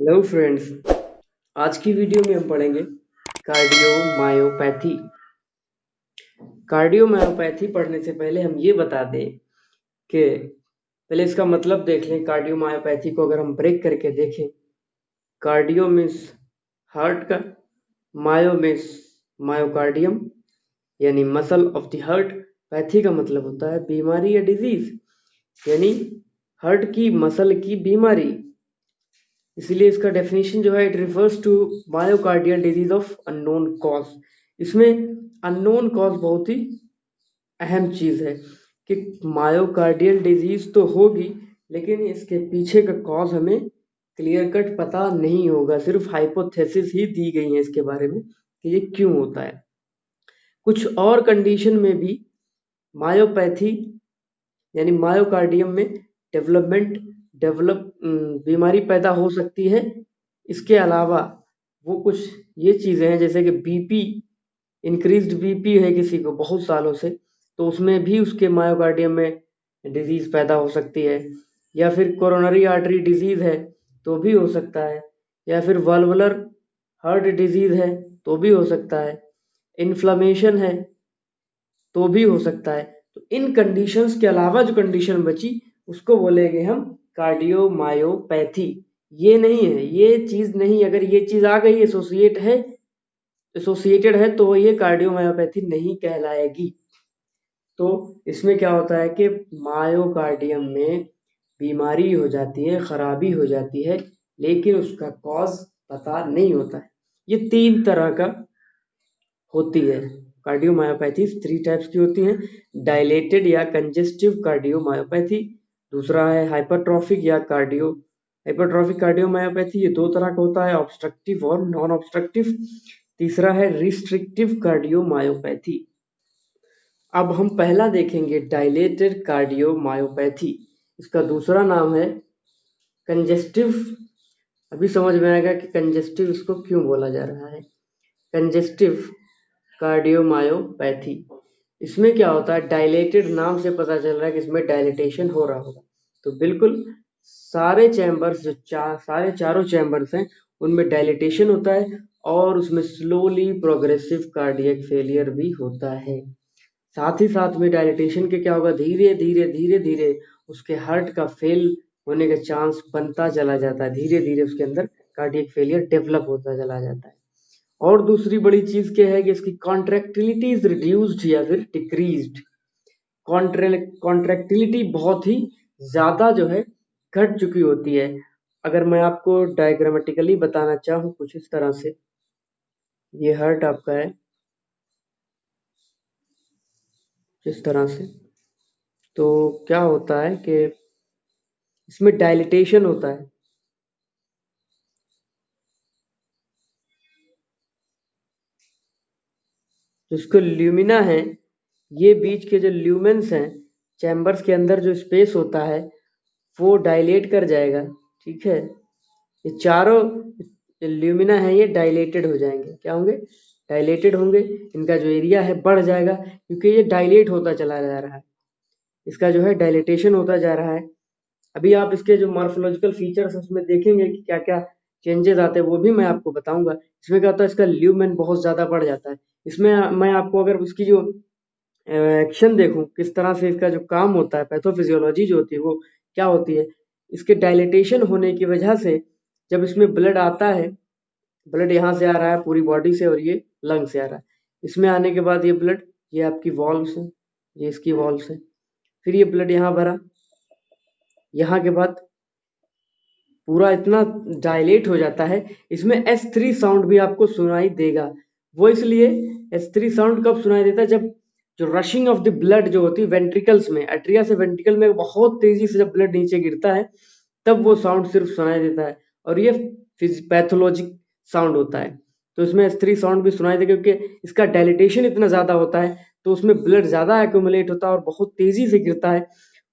Hello friends, आज की video में हम पढ़ेंगे कार्डियोमायोपैथी। कार्डियोमायोपैथी पढ़ने से पहले हम ये बता दें कि पहले इसका मतलब देख लें। कार्डियोमायोपैथी को अगर हम ब्रेक करके देखें, कार्डियो मीन्स हार्ट का, मायो मीन्स मायोकार्डियम यानी muscle of the heart, pathy का मतलब होता है बीमारी या डिजीज, यानी हार्ट की मसल की बीमारी। इसीलिए इसका डेफिनेशन जो है, it refers to myocardial disease of unknown cause. इसमें अननोन कॉज बहुत ही अहम चीज है कि मायोकार्डियल डिजीज तो होगी, लेकिन इसके पीछे का कॉज हमें क्लियर कट पता नहीं होगा। सिर्फ हाइपोथेसिस ही दी गई है इसके बारे में कि ये क्यों होता है। कुछ और कंडीशन में भी मायोपैथी यानी मायोकार्डियम में डेवलप बीमारी पैदा हो सकती है। इसके अलावा वो कुछ ये चीज़ें हैं, जैसे कि बीपी, इंक्रीज्ड बीपी है किसी को बहुत सालों से, तो उसमें भी उसके मायोकार्डियम में डिजीज पैदा हो सकती है। या फिर कोरोनरी आर्टरी डिजीज है तो भी हो सकता है, या फिर वल्वुलर हार्ट डिजीज है तो भी हो सकता है, इन्फ्लेमेशन है तो भी हो सकता है। तो इन कंडीशंस के अलावा जो कंडीशन बची उसको बोलेंगे हम कार्डियोमायोपैथी। ये नहीं है, ये चीज नहीं, अगर ये चीज आ गई एसोसिएटेड है तो ये कार्डियोमायोपैथी नहीं कहलाएगी। तो इसमें क्या होता है कि मायोकार्डियम में बीमारी हो जाती है, खराबी हो जाती है, लेकिन उसका कॉज पता नहीं होता है। ये 3 तरह का होती है कार्डियोमायोपैथी। 3 टाइप्स की होती हैं। डायलेटेड या कंजेस्टिव कार्डियोमायोपैथी, दूसरा है हाइपरट्रॉफिक कार्डियोमायोपैथी। ये 2 तरह का होता है, ऑब्स्ट्रक्टिव और नॉन ऑब्स्ट्रक्टिव। तीसरा है रिस्ट्रिक्टिव कार्डियोमायोपैथी। अब हम पहला देखेंगे डायलेटेड कार्डियोमायोपैथी। इसका दूसरा नाम है कंजेस्टिव। अभी समझ में आएगा कि कंजेस्टिव इसको क्यों बोला जा रहा है। कंजेस्टिव कार्डियोमायोपैथी, इसमें क्या होता है, डायलेटेड नाम से पता चल रहा है कि इसमें डायलिटेशन हो रहा होगा। तो बिल्कुल सारे चैम्बर्स सारे चारों चैम्बर्स हैं उनमें डायलिटेशन होता है, और उसमें स्लोली प्रोग्रेसिव कार्डियक फेलियर भी होता है। साथ ही साथ में डायलिटेशन के क्या होगा, धीरे धीरे धीरे धीरे उसके हार्ट का फेल होने का चांस बनता चला जाता है। धीरे धीरे उसके अंदर कार्डियक फेलियर डेवलप होता चला जाता है। और दूसरी बड़ी चीज क्या है कि इसकी कॉन्ट्रैक्टिलिटी इज रिड्यूस्ड या फिर डिक्रीज्ड। कॉन्ट्रैक्टिलिटी बहुत ही ज्यादा जो है घट चुकी होती है। अगर मैं आपको डायग्रामेटिकली बताना चाहूँ कुछ इस तरह से, ये हार्ट आपका है इस तरह से, तो क्या होता है कि इसमें डायलिटेशन होता है। जिसको ल्यूमिना है, ये बीच के जो ल्यूमेंस हैं, चैम्बर्स के अंदर जो स्पेस होता है वो डायलेट कर जाएगा। ठीक है, ये चारों ल्यूमिना है ये डायलेटेड हो जाएंगे। क्या होंगे, डायलेटेड होंगे। इनका जो एरिया है बढ़ जाएगा क्योंकि ये डायलेट होता चला जा रहा है, इसका जो है डायलेटेशन होता जा रहा है। अभी आप इसके जो मॉर्फोलॉजिकल फीचर्स उसमें देखेंगे कि क्या क्या चेंजेस आते हैं, वो भी मैं आपको बताऊंगा। इसमें क्या होता है, इसका ल्यूमेन बहुत ज्यादा बढ़ जाता है। इसमें मैं आपको अगर इसकी जो एक्शन देखूं, किस तरह से इसका जो काम होता है, पैथोफिजियोलॉजी जो होती है वो क्या होती है, इसके डायलिटेशन होने की वजह से जब इसमें ब्लड आता है, ब्लड यहाँ से आ रहा है पूरी बॉडी से और ये लंग से आ रहा है। इसमें आने के बाद ये ब्लड, ये आपकी वॉल्व्स है, ये इसकी वॉल्व्स है, फिर ये ब्लड यहाँ भरा, यहाँ के बाद पूरा इतना डायलेट हो जाता है। इसमें S3 साउंड भी आपको सुनाई देगा। वो इसलिए S3 साउंड कब सुनाई देता है, जब जो रशिंग ऑफ द ब्लड जो होती है वेंट्रिकल्स में, एट्रिया से वेंट्रिकल में बहुत तेजी से जब ब्लड नीचे गिरता है तब वो साउंड सिर्फ सुनाई देता है, और ये पैथोलॉजिक साउंड होता है। तो इसमें S3 साउंड भी सुनाई देगा क्योंकि इसका डायलिटेशन इतना ज्यादा होता है, तो उसमें ब्लड ज्यादा एक्यूमुलेट होता है और बहुत तेजी से गिरता है।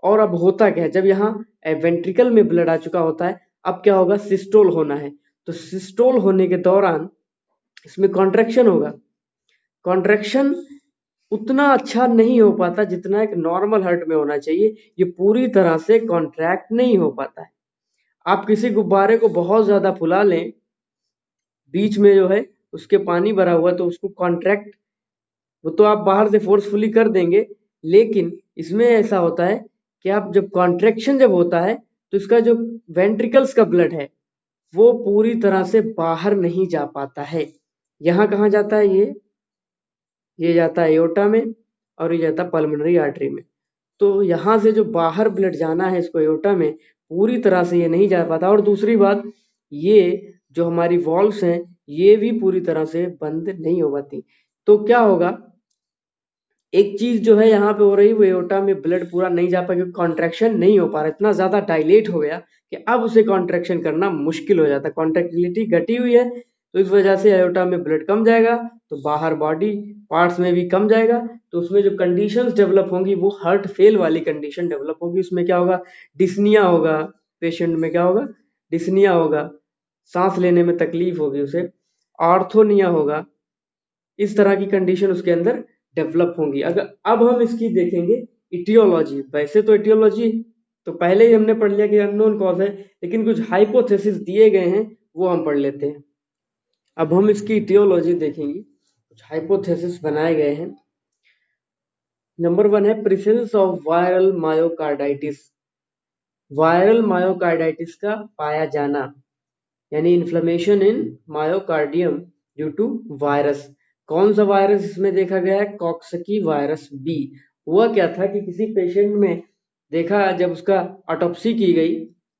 और अब होता क्या है, जब यहाँ वेंट्रिकल में ब्लड आ चुका होता है, अब क्या होगा, सिस्टोल होना है। तो सिस्टोल होने के दौरान इसमें कॉन्ट्रैक्शन होगा। कॉन्ट्रैक्शन उतना अच्छा नहीं हो पाता जितना एक नॉर्मल हार्ट में होना चाहिए। ये पूरी तरह से कॉन्ट्रैक्ट नहीं हो पाता है। आप किसी गुब्बारे को बहुत ज्यादा फुला लें, बीच में जो है उसके पानी भरा हुआ, तो उसको कॉन्ट्रैक्ट, वो तो आप बाहर से फोर्सफुली कर देंगे, लेकिन इसमें ऐसा होता है कि आप जब कॉन्ट्रैक्शन जब होता है तो इसका जो वेंट्रिकल्स का ब्लड है वो पूरी तरह से बाहर नहीं जा पाता है। यहाँ कहाँ जाता है? ये जाता है एओर्टा में और ये जाता है पल्मोनरी आर्टरी में। तो यहाँ से जो बाहर ब्लड जाना है इसको एओर्टा में, पूरी तरह से ये नहीं जा पाता। और दूसरी बात, ये जो हमारी वॉल्व्स हैं ये भी पूरी तरह से बंद नहीं हो पाती। तो क्या होगा, एक चीज जो है यहाँ पे हो रही, वो एओर्टा में ब्लड पूरा नहीं जा पाएगा, कॉन्ट्रैक्शन नहीं हो पा रहा, इतना ज्यादा डायलेट हो गया कि अब उसे कॉन्ट्रैक्शन करना मुश्किल हो जाता है, कॉन्ट्रैक्टिलिटी घटी हुई है, तो इस वजह से एओर्टा में ब्लड कम जाएगा, तो बाहर बॉडी पार्ट्स में भी कम जाएगा, तो उसमें जो कंडीशंस डेवलप होंगी वो हार्ट फेल वाली कंडीशन डेवलप होगी। उसमें क्या होगा? डिस्निया होगा, पेशेंट में क्या होगा? डिस्निया होगा, सांस लेने में तकलीफ होगी उसे, ऑर्थोनिया होगा, इस तरह की कंडीशन उसके अंदर डेवलप होंगी। अगर अब हम इसकी देखेंगे इटियोलॉजी, वैसे तो इटियोलॉजी तो पहले ही हमने पढ़ लिया कि अननोन कॉज है, लेकिन कुछ हाइपोथेसिस दिए गए हैं वो हम पढ़ लेते हैं। अब हम इसकी इटियोलॉजी देखेंगे, कुछ हाइपोथेसिस बनाए गए हैं। नंबर 1 है presence of viral myocarditis. Viral myocarditis का पाया जाना, यानी inflammation in myocardium due to virus. कौन सा वायरस इसमें देखा गया है? Coxsackie virus B. हुआ क्या था कि किसी पेशेंट में देखा, जब उसका ऑटोप्सी की गई,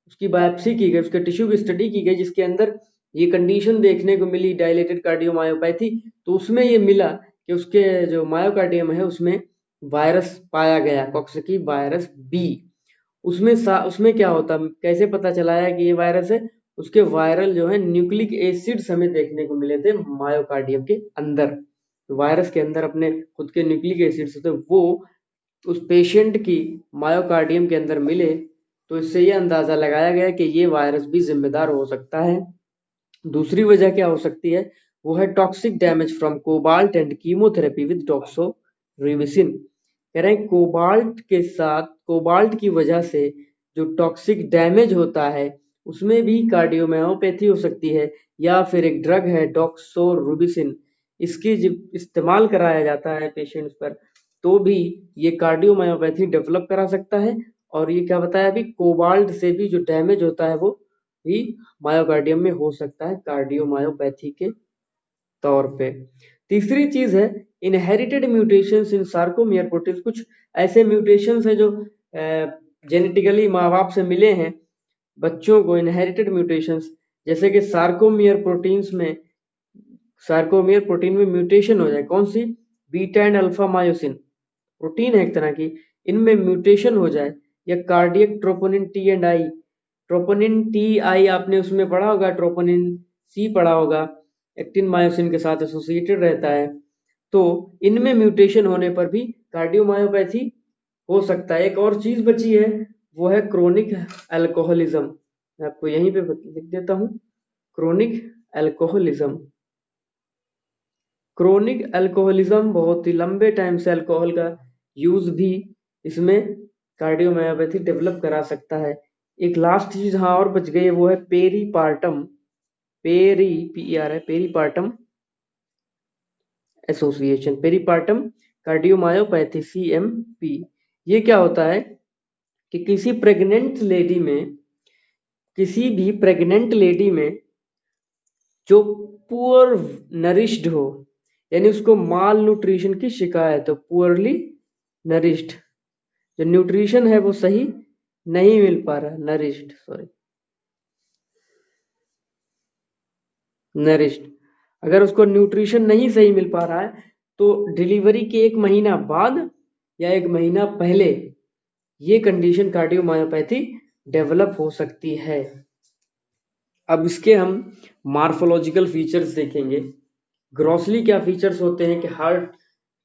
उसकी बायोप्सी की गई, उसके टिश्यू की स्टडी की गई, जिसके अंदर ये कंडीशन देखने को मिली डायलेटेड कार्डियोमायोपैथी, तो उसमें ये मिला कि उसके जो मायोकार्डियम है उसमें वायरस पाया गया, कॉक्सकी वायरस बी। उसमें क्या होता, कैसे पता चला है कि ये वायरस है? उसके वायरल जो है न्यूक्लिक एसिड्स हमें देखने को मिले थे मायोकार्डियम के अंदर। तो वायरस के अंदर अपने खुद के न्यूक्लिक एसिड्स होते, वो उस पेशेंट की मायोकार्डियम के अंदर मिले, तो इससे ये अंदाजा लगाया गया कि ये वायरस भी जिम्मेदार हो सकता है। दूसरी वजह क्या हो सकती है? वो है toxic damage from cobalt and chemotherapy with doxorubicin. कह रहे हैं कोबाल्ट के साथ, कोबाल्ट की वजह से जो टॉक्सिक डैमेज होता है उसमें भी कार्डियोमायोपैथी हो सकती है, या फिर एक ड्रग है डॉक्सोरिबोसिन, इसकी जब इस्तेमाल कराया जाता है पेशेंट्स पर, तो भी ये कार्डियोमायोपैथी डेवलप करा सकता है। और ये क्या बताया अभी, कोबाल्ट से भी जो डैमेज होता है वो भी मायोकार्डियम में हो सकता है कार्डियोमायोपैथी के तौर पे। तीसरी चीज है इनहेरिटेड म्यूटेशंस इन सार्कोमियर प्रोटीन। कुछ ऐसे म्यूटेशंस है जो जेनेटिकली माँ बाप से मिले हैं बच्चों को, इनहेरिटेड म्यूटेशंस, जैसे कि सार्कोमियर प्रोटीन में म्यूटेशन हो जाए, कौन सी? Beta and alpha myosin protein है एक तरह की, इनमें म्यूटेशन हो जाए, या cardiac troponin T and I, troponin T I आपने उसमें पढ़ा होगा, ट्रोपोनिन सी पढ़ा होगा, एक्टिन मायोसिन के साथ एसोसिएटेड रहता है, तो इनमें म्यूटेशन होने पर भी कार्डियोमायोपैथी हो सकता है। एक और चीज बची है, वो है क्रोनिक अल्कोहलिज्म। मैं आपको यहीं पे लिख देता हूँ, क्रोनिक अल्कोहलिज्म। क्रोनिक अल्कोहलिज्म बहुत ही लंबे टाइम से अल्कोहल का यूज भी इसमें कार्डियोमायोपैथी डेवलप करा सकता है। एक लास्ट चीज हाँ और बच गई है, वो है पेरीपार्टम, पीईआर है, पेरीपार्टम एसोसिएशन, पेरीपार्टम कार्डियोमायोपैथी सीएमपी। ये क्या होता है कि किसी भी प्रेग्नेंट लेडी में जो पुअर नरिश्ड हो, यानी उसको माल न्यूट्रिशन की शिकायत हो, पुअरली नरिश्ड, जो न्यूट्रिशन है वो सही नहीं मिल पा रहा, नरिश्ड, अगर उसको न्यूट्रिशन नहीं सही मिल पा रहा है तो डिलीवरी के 1 महीना बाद या 1 महीना पहले ये कंडीशन कार्डियोमायोपैथी डेवलप हो सकती है। अब इसके हम मार्फोलॉजिकल फीचर्स देखेंगे। ग्रॉसली क्या फीचर्स होते हैं कि हार्ट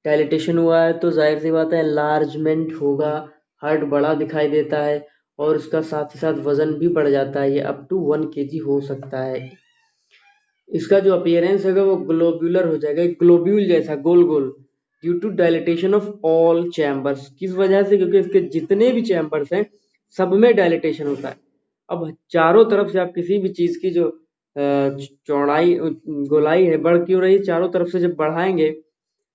डायलिटेशन हुआ है तो जाहिर सी बात है एनलार्जमेंट होगा, हार्ट बड़ा दिखाई देता है, और इसका साथ ही साथ वजन भी बढ़ जाता है, ये अप टू 1 kg हो सकता है। इसका जो अपीयरेंस होगा वो ग्लोब्यूलर हो जाएगा, ग्लोब्यूल जैसा गोल गोल, due to dilatation of all chambers. किस वजह से? क्योंकि इसके जितने भी चैम्बर्स हैं सब में डायलिटेशन होता है, अब चारों तरफ से आप किसी भी चीज की जो चौड़ाई गोलाई है बढ़ क्यों रही, चारों तरफ से जब बढ़ाएंगे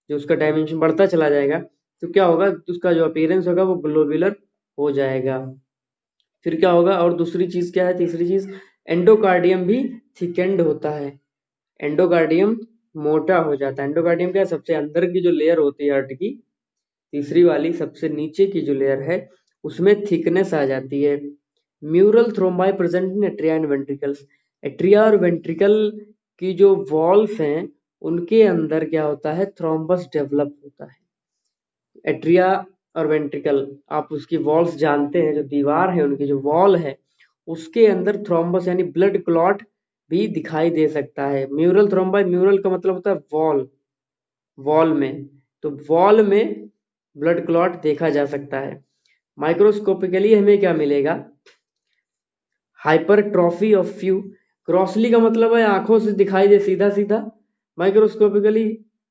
जो उसका डायमेंशन बढ़ता चला जाएगा तो क्या होगा, उसका जो अपीयरेंस होगा वो ग्लोबुलर हो जाएगा। फिर क्या होगा, और दूसरी चीज क्या है, तीसरी चीज, एंडोकार्डियम भी थिकेंड होता है, एंडोकार्डियम मोटा हो जाता है। एंडोकार्डियम क्या है, सबसे अंदर की जो लेयर होती है हार्ट की, तीसरी वाली सबसे नीचे की जो लेयर है उसमें थिकनेस आ जाती है। Mural thrombi present in atria and ventricles, atria और वेंट्रिकल की जो वॉल्स हैं उनके अंदर क्या होता है, थ्रोम्बस डेवलप होता है। एट्रिया और वेंट्रिकल आप उसकी वॉल्स जानते हैं, जो दीवार है उनकी जो वॉल है उसके अंदर थ्रोम्बस यानी ब्लड क्लॉट भी दिखाई दे सकता है। म्यूरल थ्रोम्बाई, म्यूरल का मतलब होता है वॉल, वॉल में, तो वॉल में ब्लड क्लॉट देखा जा सकता है। माइक्रोस्कोपिकली हमें क्या मिलेगा, हाइपरट्रॉफी ऑफ फ्यू, क्रॉसली का मतलब है आंखों से दिखाई दे सीधा सीधा, माइक्रोस्कोपिकली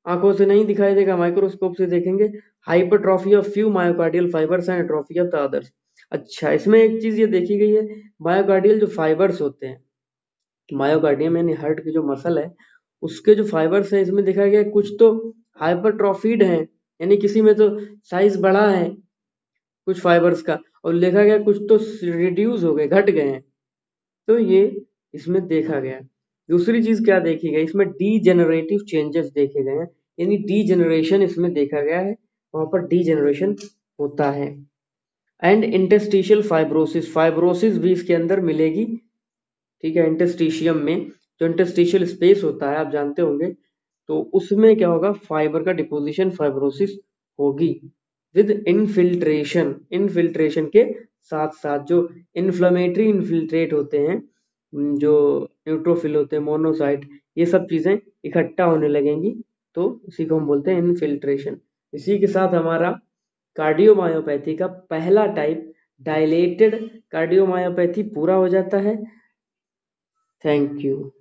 आंखों से नहीं दिखाई देगा, माइक्रोस्कोप से देखेंगे। Hypertrophy of few myocardial fibres and atrophy of the others. अच्छा, इसमें एक चीज ये देखी गई है, मायोकार्डियल जो फाइबर्स होते हैं, मायोकार्डियम यानी हार्ट की जो मसल है उसके जो फाइबर्स है इसमें देखा गया कुछ तो हाइपरट्रॉफीड है, यानी किसी में तो साइज बढ़ा है कुछ फाइबर्स का, और देखा गया कुछ तो रिड्यूस हो गए, घट गए हैं, तो ये इसमें देखा गया। दूसरी चीज क्या देखी गई, इसमें डीजेनरेटिव चेंजेस देखे गए हैं, यानी डीजेनरेशन इसमें देखा गया है, वहां पर डीजेनरेशन होता है। एंड इंटरस्टिशियल फाइब्रोसिस, फाइब्रोसिस भी इसके अंदर मिलेगी, ठीक है। इंटरस्टिशियम में जो इंटरस्टिशियल स्पेस होता है आप जानते होंगे, तो उसमें क्या होगा, फाइबर का डिपोजिशन, फाइब्रोसिस होगी विद इनफिल्ट्रेशन, इनफिल्ट्रेशन के साथ साथ जो इन्फ्लेमेटरी इन्फिल्ट्रेट होते हैं, जो न्यूट्रोफिल होते हैं, मोनोसाइट, ये सब चीजें इकट्ठा होने लगेंगी, तो इसी को हम बोलते हैं इनफिल्ट्रेशन। इसी के साथ हमारा कार्डियोमायोपैथी का पहला टाइप डायलेटेड कार्डियोमायोपैथी पूरा हो जाता है। Thank you.